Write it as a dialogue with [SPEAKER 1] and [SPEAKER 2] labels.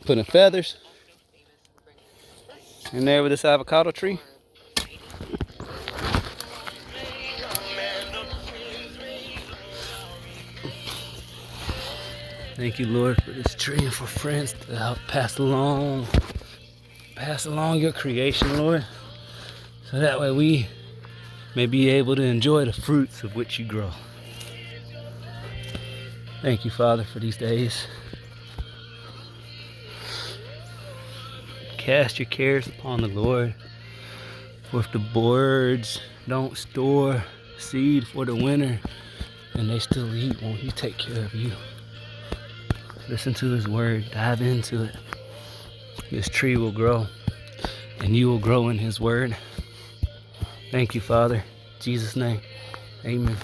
[SPEAKER 1] Putting feathers in there with this avocado tree. Thank you, Lord, for this tree and for friends to help pass along your creation, Lord, so that way we may be able to enjoy the fruits of which you grow. Thank you, Father, for these days. Cast your cares upon the Lord, for if the birds don't store seed for the winter and they still eat, won't He take care of you? Listen to His word, dive into it. This tree will grow and you will grow in His word. Thank you, Father. In Jesus' name, amen.